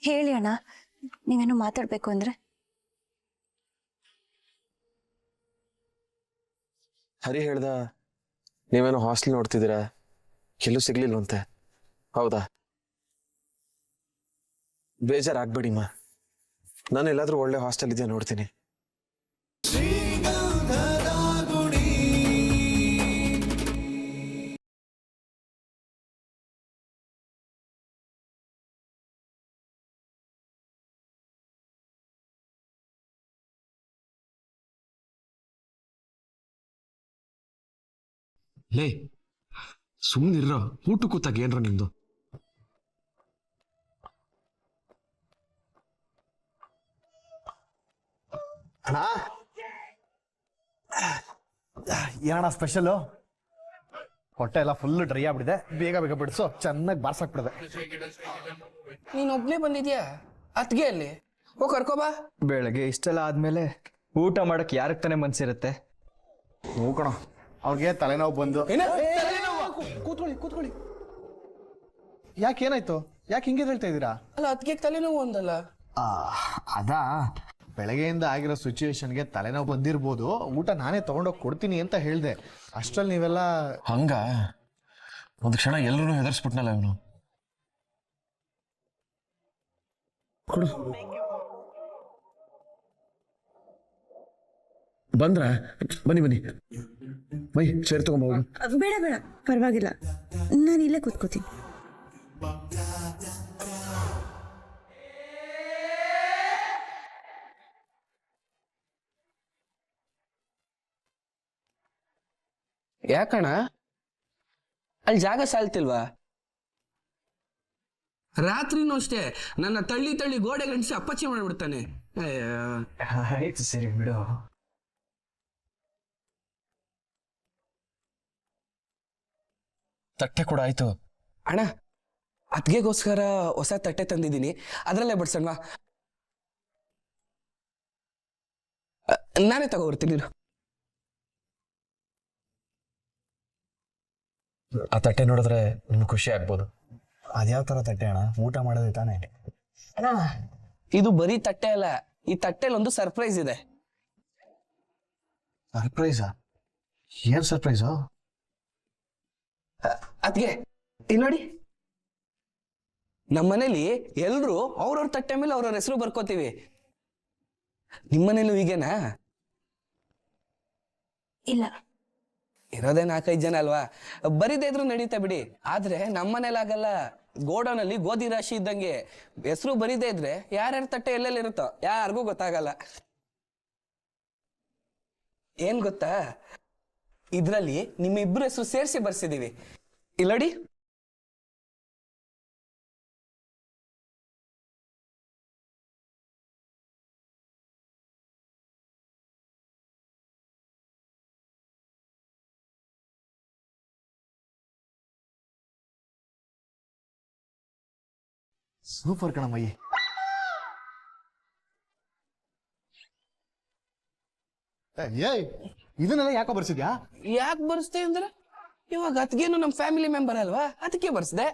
ಹೇಳಿ ಅಣ್ಣ, ನೀವೇನು ಮಾತಾಡ್ಬೇಕು ಅಂದ್ರೆ. ಹರಿ ಹೇಳ್ದ ನೀವೇನೋ ಹಾಸ್ಟೆಲ್ ನೋಡ್ತಿದ್ದೀರಾ, ಎಲ್ಲೂ ಸಿಗ್ಲಿಲ್ವಂತೆ, ಹೌದಾ? ಬೇಜಾರಾಗ್ಬೇಡಿಮ್ಮ, ನಾನು ಎಲ್ಲಾದ್ರೂ ಒಳ್ಳೆ ಹಾಸ್ಟೆಲ್ ಇದೆಯಾ ನೋಡ್ತೀನಿ. ಲೇ ಸುಮ್ಮನಿರ್ರ, ಊಟ ಕೂತಾಗ ಏನ್ರ ನಿಮ್ದು? ಅಣ್ಣ, ಏನಣ್ಣ ಸ್ಪೆಷಲು? ಹೊಟ್ಟೆ ಎಲ್ಲ ಫುಲ್ ಡ್ರೈ ಆಗ್ಬಿಟ್ಟಿದೆ, ಬೇಗ ಬೇಗ ಬಿಡಿಸು, ಚೆನ್ನಾಗಿ ಬಾರ್ಸಾಕ್ಬಿಡಿದೆ. ನೀನ್ ಒಬ್ನೇ ಬಂದಿದ್ಯಾ? ಅತ್ಗೆ ಅಲ್ಲಿ ಹೋಗಿ ಕರ್ಕೋಬಾ. ಬೆಳಗ್ಗೆ ಇಷ್ಟೆಲ್ಲ ಆದ್ಮೇಲೆ ಊಟ ಮಾಡಕ್ ಯಾರಿಗೆ ತಾನೇ ಮನ್ಸಿರುತ್ತೆ? ಹ್ಞೂ ಕಣ, ಅವ್ರಿಗೆ ತಲೆನೋವು ಬಂದು. ಕೂತ್ಕೊಳ್ಳಿ ಕೂತ್ಕೊಳ್ಳಿ. ಯಾಕೇನಾಯ್ತು? ಯಾಕೆ ಹಿಂಗೆ ಹೇಳ್ತಾ ಇದ್ದೀರಾ? ಅಲ್ಲ ಅತ್ಗೆ ತಲೆನೋವು ಒಂದಲ್ಲ. ಅದಾ, ಬೆಳಗ್ಗೆಯಿಂದ ಆಗಿರೋ ಸಿಚುವೇಶನ್ಗೆ ತಲೆನೋವು ಬಂದಿರ್ಬೋದು, ಊಟ ನಾನೇ ತಗೊಂಡೋಗಿ ಕೊಡ್ತೀನಿ ಅಂತ ಹೇಳ್ದೆ. ಅಷ್ಟ್ರಲ್ಲಿ ನೀವೆಲ್ಲ ಹಂಗ ಒಂದು ಕ್ಷಣ ಎಲ್ಲರೂ ಹೆದರ್ಸ್ಬಿಟ್ನಲ್ಲ ಇವನು. ಕೊಡು. ಬಂದ್ರ? ಬನ್ನಿ ಬನ್ನಿ, ಬೈ ಚೇರ್ ತಗೊಂಬೋಗು. ಬೇಡ ಬೇಡ, ಪರವಾಗಿಲ್ಲ, ನಾನು ಇಲ್ಲೇ ಕೂತ್ಕೋತೀನಿ. ಯಾಕಣ್ಣ ಅಲ್ಲಿ ಜಾಗ ಸಾಲ್ತಿಲ್ವಾ? ರಾತ್ರಿನೂ ಅಷ್ಟೇ ನನ್ನ ತಳ್ಳಿ ತಳ್ಳಿ ಗೋಡೆ ಗಂಟಿಸಿ ಅಪ್ಪಚ್ಚಿ ಮಾಡ್ಬಿಡ್ತಾನೆ. ಆಯ್ತು ಸರಿ ಬಿಡು. ತಟ್ಟೆ ಕೂಡ ಆಯ್ತು. ಅಣ್ಣ ಅತ್ಗೆಗೋಸ್ಕರ ಹೊಸ ತಟ್ಟೆ ತಂದಿದ್ದೀನಿ, ಅದರಲ್ಲೇ ಬಡ್ಸಣ್ವಾ? ನಾನೇ ತಗೋಬರ್ತೀನಿ. ಆ ತಟ್ಟೆ ನೋಡಿದ್ರೆ ನಿಮ್ಗೆ ಖುಷಿ ಆಗ್ಬೋದು. ಅದ್ಯಾವ ಥರ ತಟ್ಟೆ ಅಣ್ಣ? ಊಟ ಮಾಡೋದೇ ತಾನೇ? ಅಣ್ಣ ಇದು ಬರೀ ತಟ್ಟೆ ಅಲ್ಲ, ಈ ತಟ್ಟೆಲಿ ಒಂದು ಸರ್ಪ್ರೈಸ್ ಇದೆ. ಸರ್ಪ್ರೈಸಾ? ಏನ್ ಸರ್ಪ್ರೈಸು? ಅದ್ಗೆ ಇಲ್ಲಿ ನೋಡಿ, ನಮ್ಮನೇಲಿ ಎಲ್ರು ಅವ್ರವ್ರ ತಟ್ಟೆ ಮೇಲೆ ಅವ್ರವ್ರ ಹೆಸರು ಬರ್ಕೋತೀವಿ. ನಿಮ್ಮನೇಲೂ ಹೀಗೇನಾ? ಇಲ್ಲ, ಇರೋದೇ 4-5 ಜನ ಅಲ್ವಾ, ಬರಿದೇ ಇದ್ರು ನಡೀತಾ ಬಿಡಿ. ಆದ್ರೆ ನಮ್ಮನೇಲಾಗಲ್ಲ, ಗೋಡನಲ್ಲಿ ಗೋಧಿ ರಾಶಿ ಇದ್ದಂಗೆ. ಹೆಸರು ಬರಿದೇ ಇದ್ರೆ ಯಾರ್ಯಾರ ತಟ್ಟೆ ಎಲ್ಲೆಲ್ಲಿ ಇರುತ್ತೋ ಯಾರಿಗೂ ಗೊತ್ತಾಗಲ್ಲ. ಏನ್ ಗೊತ್ತಾ, ಇದ್ರಲ್ಲಿ ನಿಮ್ಮಿಬ್ರು ಹೆಸರು ಸೇರಿಸಿ ಬರ್ಸಿದೀವಿ. ಇಲ್ಲಡಿ, ಸೂಪರ್ ಕಣಮ್ಮಯ್ಯಿ. ಏಯ್, ಇದನ್ನೆಲ್ಲ ಯಾಕೋ ಬರ್ಸಿದ್ಯಾ? ಯಾಕೆ ಬರ್ಸ್ದೆ ಅಂದ್ರೆ ಇವಾಗ ಅತ್ಗೇನು ನಮ್ ಫ್ಯಾಮಿಲಿ ಮೆಂಬರ್ ಅಲ್ವಾ, ಅದಕ್ಕೆ ಬರ್ಸ್ದೆ.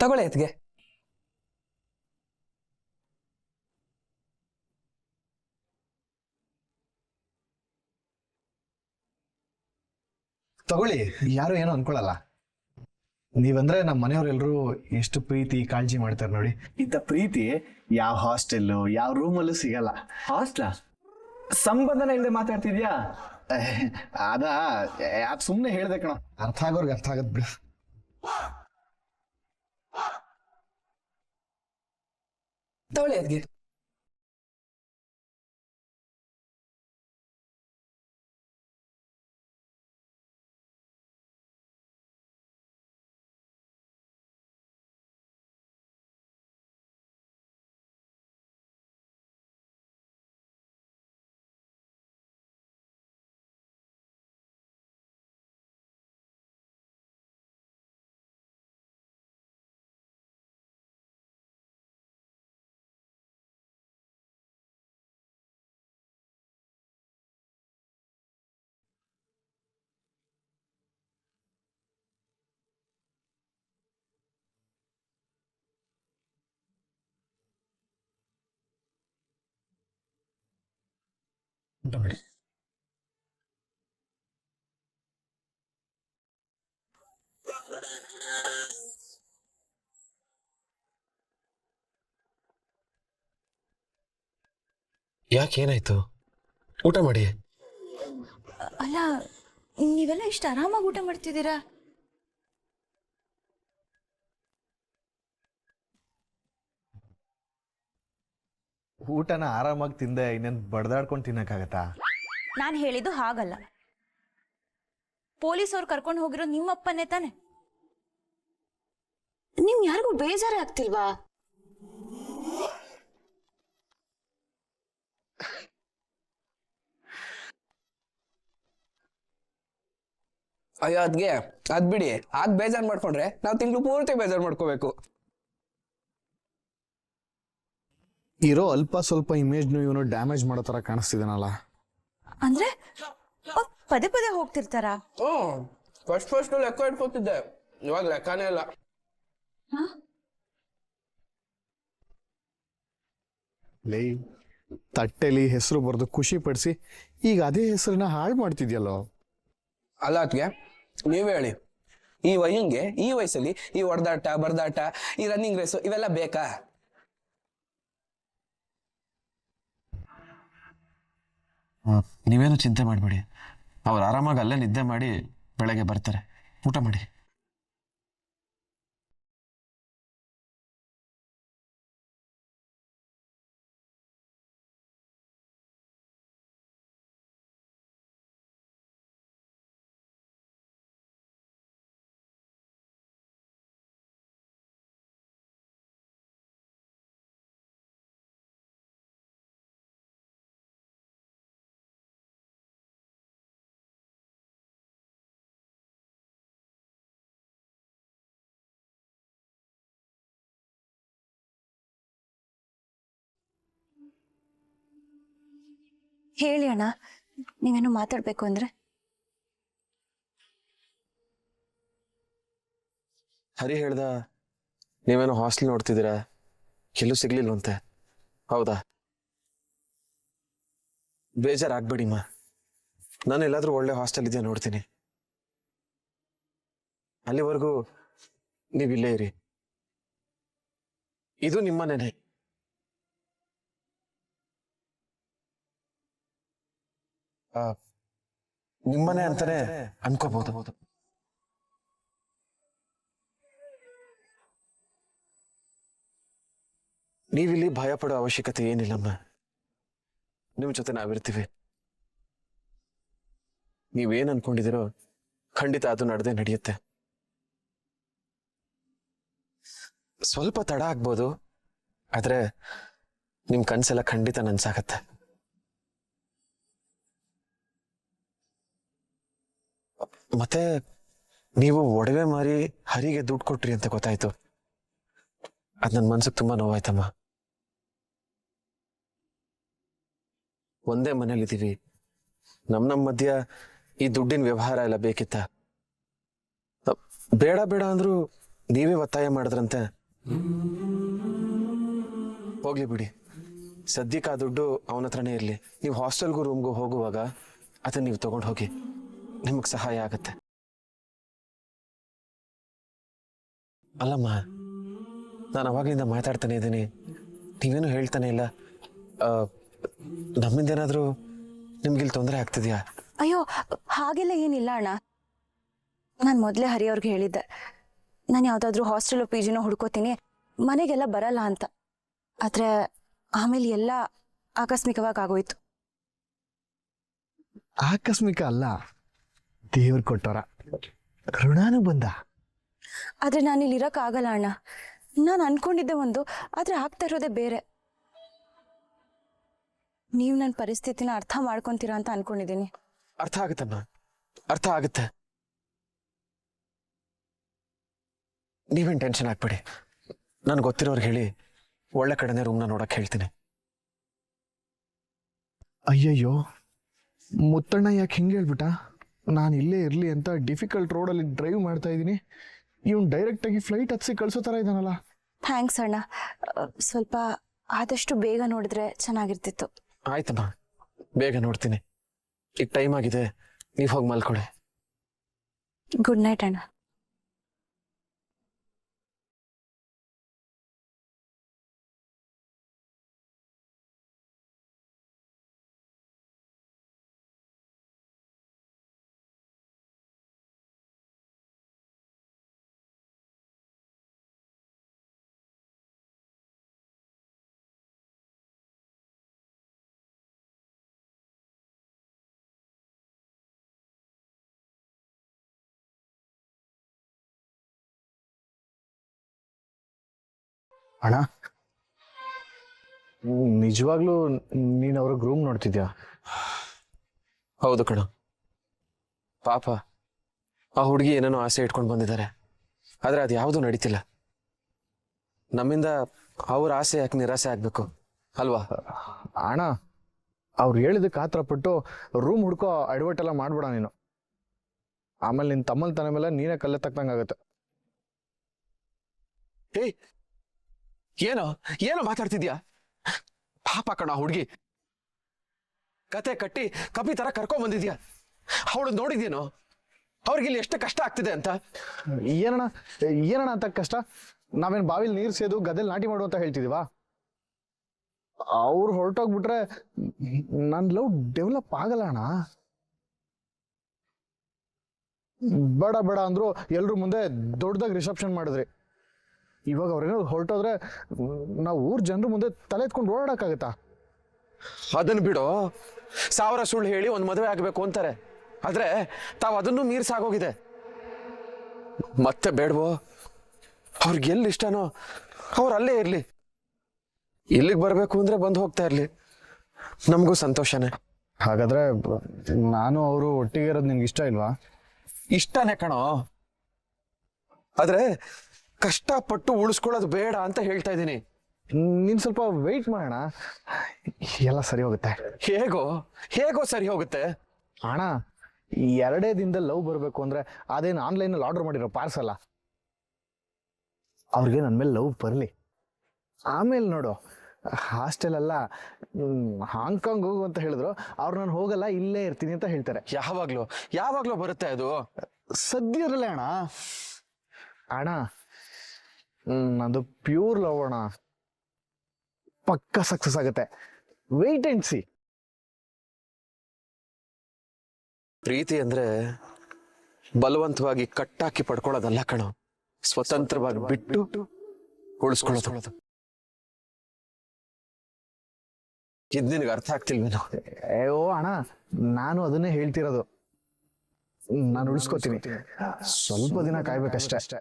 ತಗೊಳ್ಳಿ ಅತ್ಗೆ. ತಗೊಳ್ಳಿ, ಯಾರು ಏನೋ ಅನ್ಕೊಳಲ್ಲ. ನೀವಂದ್ರೆ ನಮ್ಮ ಮನೆಯವರೆಲ್ಲರೂ ಎಷ್ಟು ಪ್ರೀತಿ ಕಾಳಜಿ ಮಾಡ್ತಾರೆ ನೋಡಿ. ಇಂಥ ಪ್ರೀತಿ ಯಾವ ಹಾಸ್ಟೆಲ್ಲು ಯಾವ ರೂಮಲ್ಲೂ ಸಿಗಲ್ಲ. ಹಾಸ್ಟ್ಲಾ? ಸಂಬಂಧನ ಇಲ್ಲದೆ ಮಾತಾಡ್ತಿದ್ಯಾ? ಅದಾ, ಅದು ಸುಮ್ಮನೆ ಹೇಳ್ದೆ ಕಣ, ಅರ್ಥ ಆಗೋರ್ಗೆ ಅರ್ಥ ಆಗದ್ ಬಿಡು. ತಗೊಳ್ಳಿ ಅದ್ಗೆ. ಊಟ ಮಾಡಿ. ಯಾಕೇನಾಯ್ತು? ಊಟ ಮಾಡಿ. ಅಲ್ಲ, ನೀವೆಲ್ಲ ಇಷ್ಟು ಆರಾಮಾಗಿ ಊಟ ಮಾಡ್ತಿದ್ದೀರಾ? ಊಟನ ಆರಾಮಾಗಿ ತಿಂದೆ ಇನ್ನೇನು ಬಡ್ದಾಡ್ಕೊಂಡು ತಿನ್ನಕ್ಕಾಗತ್ತಾ? ನಾನು ಹೇಳಿದ್ದು ಹಾಗಲ್ಲ. ಪೊಲೀಸ್ ಅವ್ರು ಕರ್ಕೊಂಡು ಹೋಗಿರೋ ನಿಮ್ಮಪ್ಪನೇ ತಾನೆ. ನಿಮ್ ಯಾರಿಗೂ ಬೇಜಾರೇ ಆಗ್ತಿಲ್ವಾ? ಅಯ್ಯೋ ಅದ್ಗೆ ಅದ್ ಬಿಡಿ, ಆಗ್ ಬೇಜಾರ್ ಮಾಡ್ಕೊಂಡ್ರೆ ನಾವ್ ತಿಂಗಳು ಪೂರ್ತಿ ಬೇಜಾರ್ ಮಾಡ್ಕೋಬೇಕು. ಇರೋ ಅಲ್ಪ ಸ್ವಲ್ಪ ಇಮೇಜ್ನು ಇವನು ಡ್ಯಾಮೇಜ್ ಮಾಡೋ ಥರ ಕಾಣಿಸ್ತಿದ್ದಾನಲ್ಲ. ಅಂದ್ರೆ ಪದೇ ಪದೇ ಹೋಗ್ತಿರ್ತಾರ? ಫಸ್ಟ್ ಲೆಕ್ಕ ಇಟ್ಕೋತಿದ್ದೆ, ಇವಾಗ ಲೆಕ್ಕನೇ ಇಲ್ಲ. ಲೈ, ತಟ್ಟೆಲಿ ಹೆಸರು ಬರೆದು ಖುಷಿ ಪಡಿಸಿ ಈಗ ಅದೇ ಹೆಸರನ್ನ ಹಾಳು ಮಾಡ್ತಿದ್ಯಲ್ಲೋ. ಅಲ್ಲ ಅದ್ಗೆ ನೀವೇ ಹೇಳಿ, ಈ ವಯಂಗೆ ಈ ವಯಸ್ಸಲ್ಲಿ ಈ ಹೊಡೆದಾಟ ಬರ್ದಾಟ ಈ ರನ್ನಿಂಗ್ ರೇಸು ಇವೆಲ್ಲ ಬೇಕಾ? ನೀವೇನು ಚಿಂತೆ ಮಾಡಬೇಡಿ, ಅವ್ರು ಆರಾಮಾಗಿ ಅಲ್ಲೇ ನಿದ್ದೆ ಮಾಡಿ ಬೆಳಗ್ಗೆ ಬರ್ತಾರೆ. ಊಟ ಮಾಡಿ. ಹೇಳಿ ಅಣ್ಣ, ನೀವೇನು ಮಾತಾಡ್ಬೇಕು ಅಂದ್ರೆ. ಹರಿ ಹೇಳ್ದ ನೀವೇನೋ ಹಾಸ್ಟೆಲ್ ನೋಡ್ತಿದ್ದೀರಾ, ಎಲ್ಲೂ ಸಿಗ್ಲಿಲ್ವಂತೆ, ಹೌದಾ? ಬೇಜಾರಾಗ್ಬೇಡಿಮ್ಮ, ನಾನು ಎಲ್ಲಾದ್ರೂ ಒಳ್ಳೆ ಹಾಸ್ಟೆಲ್ ಇದೆಯಾ ನೋಡ್ತೀನಿ. ಅಲ್ಲಿವರೆಗೂ ನೀವಿಲ್ಲೇ ಇರಿ. ಇದು ನಿಮ್ಮನೇನೆ. ನಿಮ್ಮನೆ ಅಂತಾನೆ ಅನ್ಕೋಬಹುದು. ನೀವಿಲ್ಲಿ ಭಯ ಪಡೋ ಅವಶ್ಯಕತೆ ಏನಿಲ್ಲಮ್ಮ. ನಿಮ್ ಜೊತೆ ನಾವಿರ್ತೀವಿ. ನೀವೇನ್ ಅನ್ಕೊಂಡಿದಿರೋ ಖಂಡಿತ ಅದು ನಡೆದೇ ನಡೆಯುತ್ತೆ. ಸ್ವಲ್ಪ ತಡ ಆಗ್ಬೋದು, ಆದ್ರೆ ನಿಮ್ ಕನ್ಸೆಲ್ಲ ಖಂಡಿತ ನನ್ಸಾಗತ್ತೆ. ಮತ್ತೆ ನೀವು ಒಡವೆ ಮಾರಿ ಹರಿಗೆ ದುಡ್ಡು ಕೊಟ್ರಿ ಅಂತ ಗೊತ್ತಾಯ್ತು. ಅದ್ ನನ್ ಮನ್ಸಿಗೆ ತುಂಬಾ ನೋವಾಯ್ತಮ್ಮ. ಒಂದೇ ಮನೇಲಿದ್ದೀವಿ, ನಮ್ಮ ಮಧ್ಯ ಈ ದುಡ್ಡಿನ ವ್ಯವಹಾರ ಎಲ್ಲ ಬೇಕಿತ್ತ? ಬೇಡ ಬೇಡ ಅಂದ್ರು ನೀವೇ ಒತ್ತಾಯ ಮಾಡಿದ್ರಂತೆ. ಹೋಗ್ಲಿ ಬಿಡಿ, ಸದ್ಯಕ್ಕೆ ಆ ದುಡ್ಡು ಅವನ ಹತ್ರನೇ ಇರ್ಲಿ. ನೀವು ಹಾಸ್ಟೆಲ್ಗೂ ರೂಮ್ಗೂ ಹೋಗುವಾಗ ಅದನ್ನ ನೀವು ತಗೊಂಡು ಹೋಗಿ, ನಿಮಗ್ ಸಹಾಯ ಆಗತ್ತೆ. ಅಲ್ಲಮ್ಮ, ನಾನು ಅವಾಗ್ಲಿಂದ ಮಾತಾಡ್ತಾನೆ ಇದ್ದೀನಿ, ನೀವೇನು ಹೇಳ್ತಾನೆ ಇಲ್ಲ. ನಮ್ಮಿಂದ ಏನಾದ್ರೂ ನಿಮ್ಗಿಲ್ಲಿ ತೊಂದರೆ ಆಗ್ತಿದ್ಯಾ? ಅಯ್ಯೋ, ಹಾಗೆಲ್ಲ ಏನಿಲ್ಲ ಅಣ್ಣ. ನಾನು ಮೊದಲೇ ಹರಿಯವ್ರಿಗೆ ಹೇಳಿದ್ದೆ, ನಾನು ಯಾವುದಾದ್ರೂ ಹಾಸ್ಟೆಲ್ ಪಿ ಜಿನೋ ಹುಡ್ಕೋತೀನಿ, ಮನೆಗೆಲ್ಲ ಬರಲ್ಲ ಅಂತ. ಆದರೆ ಆಮೇಲೆ ಎಲ್ಲ ಆಕಸ್ಮಿಕವಾಗಿ ಆಗೋಯ್ತು. ಆಕಸ್ಮಿಕ ಅಲ್ಲ, ದೇವ್ರು ಕೊಟ್ಟೋರ ಋಣಾನು ಬಂದ. ಆದರೆ ನಾನು ಇಲ್ಲಿ ಇರೋಕ್ಕಾಗಲ್ಲ ಅಣ್ಣ. ನಾನು ಅನ್ಕೊಂಡಿದ್ದೆ ಒಂದು, ಆದರೆ ಆಗ್ತಾ ಇರೋದೇ ಬೇರೆ. ನೀವು ನನ್ನ ಪರಿಸ್ಥಿತಿನ ಅರ್ಥ ಮಾಡ್ಕೊತೀರಾ ಅಂತ ಅನ್ಕೊಂಡಿದ್ದೀನಿ. ಅರ್ಥ ಆಗುತ್ತಮ್ಮ, ಅರ್ಥ ಆಗುತ್ತೆ. ನೀವೇನು ಟೆನ್ಷನ್ ಆಗ್ಬೇಡಿ, ನಾನು ಗೊತ್ತಿರೋರ್ಗೆ ಹೇಳಿ ಒಳ್ಳೆ ಕಡೆನೇ ರೂಮ್ನ ನೋಡಕ್ ಹೇಳ್ತೀನಿ. ಅಯ್ಯಯ್ಯೋ, ಮುತ್ತಣ್ಣ ಯಾಕೆ ಹಿಂಗೆ ಹೇಳ್ಬಿಟ್ಟ? ನಾನು ಇಲ್ಲೇ ಇರಲಿ ಅಂತ ಡಿಫಿಕಲ್ಟ್ ರೋಡಲ್ಲಿ ಡ್ರೈವ್ ಮಾಡ್ತಾ ಇದ್ದೀನಿ, ಇವನು ಡೈರೆಕ್ಟಾಗಿ ಫ್ಲೈಟ್ ಹತ್ಸಿ ಕಳಿಸೋ ಥರ ಇದ್ದಾನಲ್ಲ. ಥ್ಯಾಂಕ್ಸ್ ಅಣ್ಣ. ಸ್ವಲ್ಪ ಆದಷ್ಟು ಬೇಗ ನೋಡಿದ್ರೆ ಚೆನ್ನಾಗಿರ್ತಿತ್ತು. ಆಯ್ತಮ್ಮ, ಬೇಗ ನೋಡ್ತೀನಿ. ಈಗ ಟೈಮ್ ಆಗಿದೆ, ನೀವು ಹೋಗಿ ಮಲ್ಕೊಳ್ಳಿ. ಗುಡ್ ನೈಟ್ ಅಣ್ಣ. ಅಣ್ಣ, ನಿಜವಾಗ್ಲೂ ನೀನು ಅವ್ರಿಗೆ ರೂಮ್ ನೋಡ್ತಿದ್ಯಾ? ಹೌದು ಕಣ. ಪಾಪ ಆ ಹುಡುಗಿ ಏನೇನೋ ಆಸೆ ಇಟ್ಕೊಂಡು ಬಂದಿದ್ದಾರೆ, ಆದ್ರೆ ಅದು ಯಾವುದೂ ನಡೀತಿಲ್ಲ. ನಮ್ಮಿಂದ ಅವ್ರ ಆಸೆ ಯಾಕೆ ನಿರಾಸೆ ಆಗ್ಬೇಕು ಅಲ್ವಾ? ಅಣ್ಣ, ಅವ್ರು ಹೇಳಿದಕ್ಕೆ ಆತರ ಪಟ್ಟು ರೂಮ್ ಹುಡ್ಕೋ ಅಡ್ವರ್ಟ್ ಎಲ್ಲ ಮಾಡ್ಬೇಡ ನೀನು. ಆಮೇಲೆ ನಿನ್ನ ತಮ್ಮನ ತನ ಮೇಲೆ ನೀನೇ ಕಲ್ಲೆ ತಕ್ಕಂಗಾಗತ್ತೆ. ಏಯ್, ಏನೋ ಏನೋ ಮಾತಾಡ್ತಿದ್ಯಾ? ಪಾಪ ಕಣ ಹುಡುಗಿ, ಕತೆ ಕಟ್ಟಿ ಕಪಿ ತರ ಕರ್ಕೊಂಡ್ ಬಂದಿದ್ಯಾ. ಅವಳು ನೋಡಿದ್ಯೇನೋ ಅವ್ರಿಗಿಲ್ಲಿ ಎಷ್ಟು ಕಷ್ಟ ಆಗ್ತಿದೆ ಅಂತ. ಏನಣ್ಣ ಏನಣ್ಣ ಅಂತ ಕಷ್ಟ? ನಾವೇನ್ ಬಾವಿಲಿ ನೀರು ಸೇದು ಗದ್ದೆಲ್ ನಾಟಿ ಮಾಡು ಅಂತ ಹೇಳ್ತಿದೀವಾ? ಅವ್ರು ಹೊರಟೋಗ್ಬಿಟ್ರೆ ನನ್ ಲವ್ ಡೆವಲಪ್ ಆಗಲ್ಲ ಅಣ್ಣ. ಬೇಡ ಬೇಡ ಅಂದ್ರು ಎಲ್ರು ಮುಂದೆ ದೊಡ್ಡದಾಗಿ ರಿಸೆಪ್ಷನ್ ಮಾಡಿದ್ರಿ. ಇವಾಗ ಅವ್ರೇನೋ ಹೊರಟೋದ್ರೆ ನಾವು ಊರ್ ಜನರ ಮುಂದೆ ತಲೆ ಎತ್ಕೊಂಡು ಓಡಾಡಕ್ಕಾಗತ್ತಾ? ಅದನ್ನ ಬಿಡೋ, 1000 ಸುಳ್ಳು ಹೇಳಿ ಒಂದ್ ಮದುವೆ ಆಗ್ಬೇಕು ಅಂತಾರೆ, ಆದ್ರೆ ತಾವ್ ಅದನ್ನು ಮೀರ್ಸಾಗೋಗಿದೆ. ಮತ್ತೆ ಬೇಡವೋ? ಅವ್ರಿಗೆ ಎಲ್ಲಿ ಇಷ್ಟನೋ ಅವ್ರು ಅಲ್ಲೇ ಇರ್ಲಿ. ಇಲ್ಲಿಗೆ ಬರ್ಬೇಕು ಅಂದ್ರೆ ಬಂದು ಹೋಗ್ತಾ ಇರ್ಲಿ, ನಮಗೂ ಸಂತೋಷನೇ. ಹಾಗಾದ್ರೆ ನಾನು ಅವರು ಒಟ್ಟಿಗೆ ಇರೋದು ನಿನ್ಗೆ ಇಷ್ಟ ಇಲ್ವಾ? ಇಷ್ಟನೇ ಕಣೋ, ಆದ್ರೆ ಕಷ್ಟಪಟ್ಟು ಉಳಿಸ್ಕೊಳ್ಳೋದು ಬೇಡ ಅಂತ ಹೇಳ್ತಾ ಇದ್ದೀನಿ. ನೀನ್ ಸ್ವಲ್ಪ ವೆಯ್ಟ್ ಮಾಡೋಣ, ಎಲ್ಲ ಸರಿ ಹೋಗುತ್ತೆ. ಹೇಗೋ ಹೇಗೋ ಸರಿ ಹೋಗುತ್ತೆ ಅಣ್ಣ. 2 ದಿನದಲ್ಲಿ ಲವ್ ಬರಬೇಕು ಅಂದ್ರೆ ಅದೇನು ಆನ್ಲೈನಲ್ಲಿ ಆರ್ಡರ್ ಮಾಡಿರೋ ಪಾರ್ಸಲ್ಲ. ಅವ್ರಿಗೆ ನನ್ನ ಮೇಲೆ ಲವ್ ಬರಲಿ, ಆಮೇಲೆ ನೋಡು. ಹಾಸ್ಟೆಲ್ ಅಲ್ಲ, ಹಾಂಗ್ಕಾಂಗ್ ಹೋಗು ಅಂತ ಹೇಳಿದ್ರು, ಅವ್ರು ನಾನು ಹೋಗಲ್ಲ ಇಲ್ಲೇ ಇರ್ತೀನಿ ಅಂತ ಹೇಳ್ತಾರೆ. ಯಾವಾಗ್ಲೂ ಯಾವಾಗ್ಲೂ ಬರುತ್ತೆ ಅದು. ಸದ್ಯ ಇರಲ್ಲ ಅಣ್ಣ. ಅಣ್ಣ, ನಂದು ಪ್ಯೂರ್ ಲವ್ ಅಣ್ಣ, ಪಕ್ಕ ಸಕ್ಸಸ್ ಆಗುತ್ತೆ. Weight and C. ಪ್ರೀತಿ ಅಂದ್ರೆ ಬಲವಂತವಾಗಿ ಕಟ್ಟಾಕಿ ಪಡ್ಕೊಳ್ಳೋದಲ್ಲ ಕಣೋ, ಸ್ವತಂತ್ರವಾಗಿ ಬಿಟ್ಟು ಉಳಿಸ್ಕೊಳ್ಳೋದು. ಇದ್ ನಿನಗೆ ಅರ್ಥ ಆಗ್ತಿಲ್ವೇನೋ? ಓ ಅಣ್ಣ, ನಾನು ಅದನ್ನೇ ಹೇಳ್ತಿರೋದು. ನಾನು ಉಳಿಸ್ಕೋತೀನಿ, ಸ್ವಲ್ಪ ದಿನ ಕಾಯ್ಬೇಕಷ್ಟೇ.